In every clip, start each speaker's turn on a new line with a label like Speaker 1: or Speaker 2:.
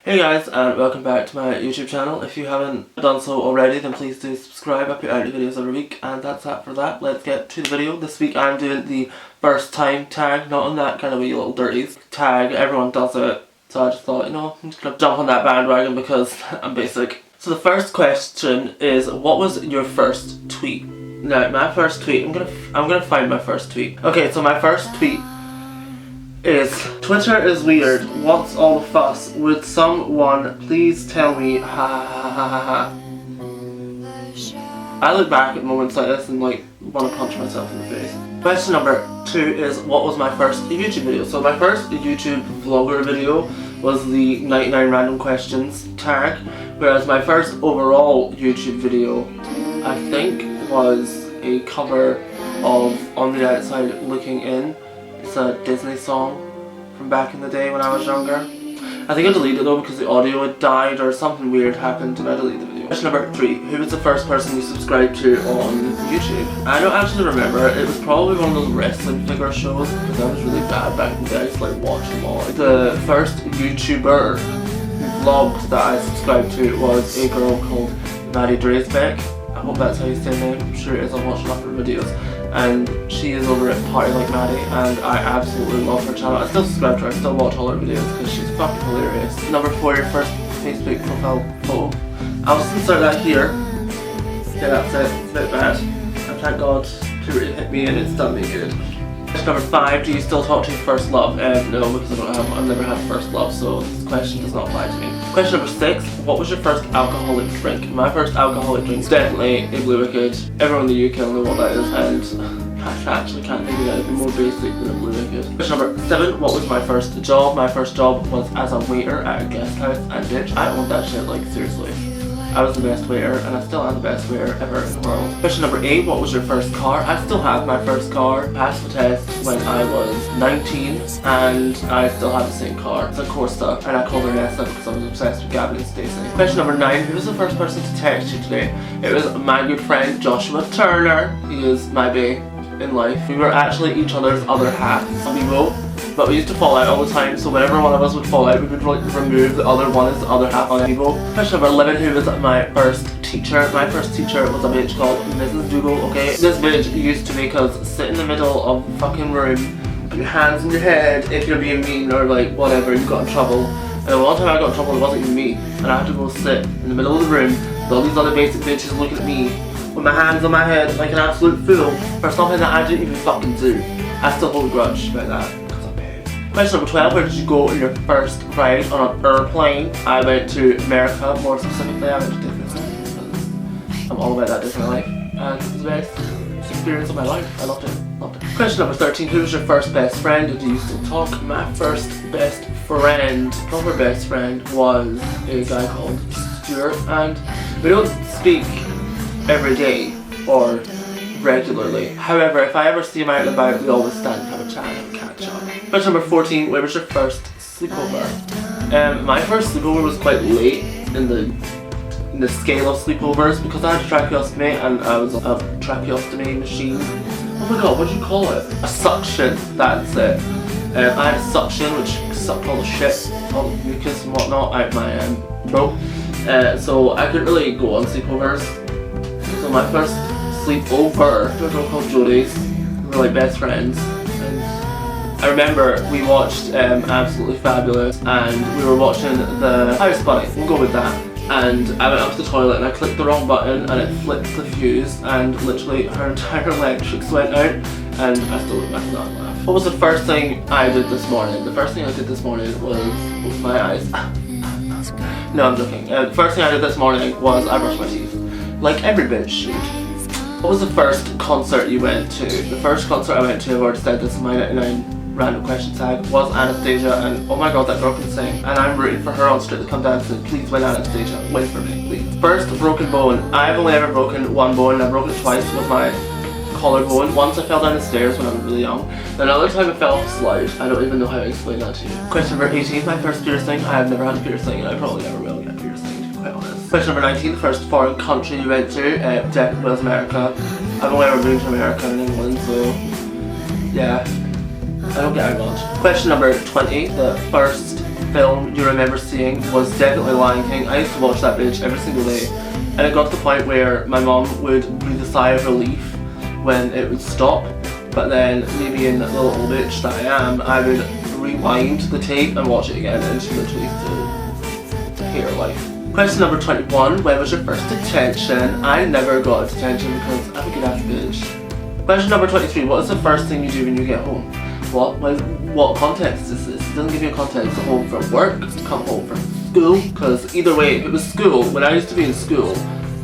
Speaker 1: Hey guys, and welcome back to my YouTube channel. If you haven't done so already, then please do subscribe. I put out videos every week, and that's that for that. Let's get to the video. This week I'm doing the first time tag, not on that kind of wee little dirties tag. Everyone does it, so I just thought, you know, I'm just gonna jump on that bandwagon because I'm basic. So the first question is, what was your first tweet? Now, my first tweet, I'm gonna find my first tweet. Okay, so my first tweet is, Twitter is weird, what's all the fuss, would someone please tell me, ha ha ha ha ha. I look back at moments like this and like want to punch myself in the face. Question number 2 is, what was my first YouTube video? So my first YouTube vlogger video was the 99 random questions tag, whereas my first overall YouTube video I think was a cover of On the Outside Looking In. It's a Disney song from back in the day when I was younger. I think I deleted it though because the audio had died or something weird happened and I deleted the video. Question number 3. Who was the first person you subscribed to on YouTube? I don't actually remember. It was probably one of those wrestling figure shows because I was really bad back in the day. I used to like watch them all. The first YouTuber who vlogged that I subscribed to was a girl called Maddie. I hope that's how you say her name. I'm sure it is. I've watched enough of her videos. And she is over at Party Like Maddie, and I absolutely love her channel. I still subscribe to her, I still watch all her videos because she's fucking hilarious. Number 4, your first Facebook profile photo. I'll just insert that here. Yeah, that's it. It's a bit bad. And thank God puberty hit me and it's done me good. Question number 5, do you still talk to your first love? No, because I've never had a first love, so this question does not apply to me. Question number 6, what was your first alcoholic drink? My first alcoholic drink is definitely a Blue Wicked. Everyone in the UK will know what that is, and I actually can't think of anything more basic than a Blue Wicked. Question number 7, what was my first job? My first job was as a waiter at a guest house, and bitch, I owned that shit, like seriously. I was the best waiter, and I still am the best waiter ever in the world. Question number 8, what was your first car? I still have my first car. Passed the test when I was 19, and I still have the same car. It's a Corsa, and I called her Nessa because I was obsessed with Gavin and Stacey. Question number 9, who was the first person to text you today? It was my good friend Joshua Turner. He is my bae in life. We were actually each other's other half. We both. But we used to fall out all the time, so whenever one of us would fall out, we would like remove the other one as the other half on Evo. Question number 11, who was my first teacher? My first teacher was a bitch called Mrs. Dougal, okay? This bitch used to make us sit in the middle of the fucking room, put your hands in your head if you're being mean or like whatever, you got in trouble. And one time I got in trouble, it wasn't even me, and I had to go sit in the middle of the room with all these other basic bitches looking at me with my hands on my head like an absolute fool for something that I didn't even fucking do. I still hold a grudge about that. Question number 12, where did you go on your first ride on an airplane? I went to America, more specifically I went to Disneyland because I'm all about that Disney life and it was the best experience of my life. I loved it. Question number 13, who was your first best friend? Do you still talk? My first best friend, proper best friend, was a guy called Stuart, and we don't speak every day or regularly. However, if I ever see him out and about, we always stand and have a chat and catch up. Question number 14, where was your first sleepover? My first sleepover was quite late in the scale of sleepovers because I had a tracheostomy and I was a tracheostomy machine. Oh my god, what do you call it? A suction, that's it. I had a suction which sucked all the shit, all the mucus and whatnot out my throat. So I couldn't really go on sleepovers. So my first sleepover to a girl called Jodie's. We were like best friends. I remember we watched Absolutely Fabulous, and we were watching the House Bunny, we'll go with that. And I went up to the toilet and I clicked the wrong button and it flipped the fuse and literally her entire electrics went out, and I still look back at that and laugh. What was the first thing I did this morning? The first thing I did this morning was open my eyes. No, I'm joking. The first thing I did this morning was I brushed my teeth. Like every bitch should. What was the first concert you went to? The first concert I went to, I've already said this in my 99 random question tag, was Anastasia, and oh my god, that girl can sing, and I'm rooting for her on Strictly Come Dancing. Please win, Anastasia, win for me, please. First broken bone. I've only ever broken one bone, I broke it twice with my collarbone. Once I fell down the stairs when I was really young, another time I fell off a slide. I don't even know how to explain that to you. Question number 18, my first piercing. I have never had a piercing and I probably never will get a piercing, to be quite honest. Question number 19, the first foreign country you went to? Definitely was America. I've only ever been to America and England, so yeah. I don't get out much. Question number 20, the first film you remember seeing was definitely Lion King. I used to watch that bitch every single day, and it got to the point where my mom would breathe a sigh of relief when it would stop, but then me being the little old bitch that I am, I would rewind the tape and watch it again, and she literally used to hate her life. Question number 21, when was your first detention? I never got a detention because I'm a good ass bitch. Question number 23, what is the first thing you do when you get home? What context is this? It doesn't give you a context. Come home from work, come home from school, because either way, if it was school, when I used to be in school,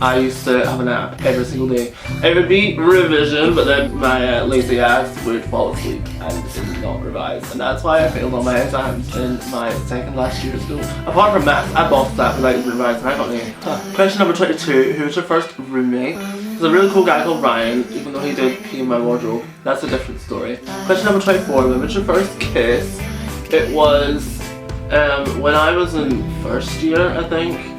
Speaker 1: I used to have a nap every single day. It would be revision, but then my lazy ass would fall asleep and did not revise. And that's why I failed all my exams in my second last year of school. Apart from maths, I bossed that without even revising. I got an A. Question number 22, who was your first roommate? There's a really cool guy called Ryan, even though he did pee in my wardrobe. That's a different story. Question number 24, when was your first kiss? It was when I was in first year, I think.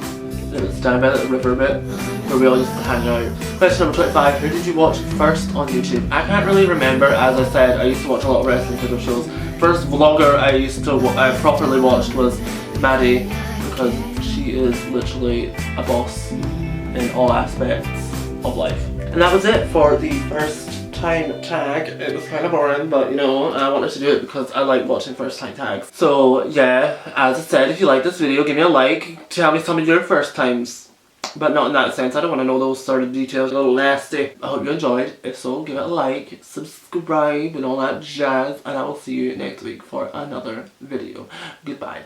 Speaker 1: It was down by the river a bit, where we all used to hang out. Question number 25, who did you watch first on YouTube? I can't really remember, as I said, I used to watch a lot of wrestling video shows. First vlogger I properly watched was Maddie, because she is literally a boss in all aspects of life. And that was it for the first time tag. It was kind of boring, but you know, I wanted to do it because I like watching first time tags. So yeah, as I said, if you like this video, give me a like. Tell me some of your first times, but not in that sense. I don't want to know those sort of details. A little nasty. I hope you enjoyed. If so, give it a like, subscribe, and all that jazz, and I will see you next week for another video. Goodbye.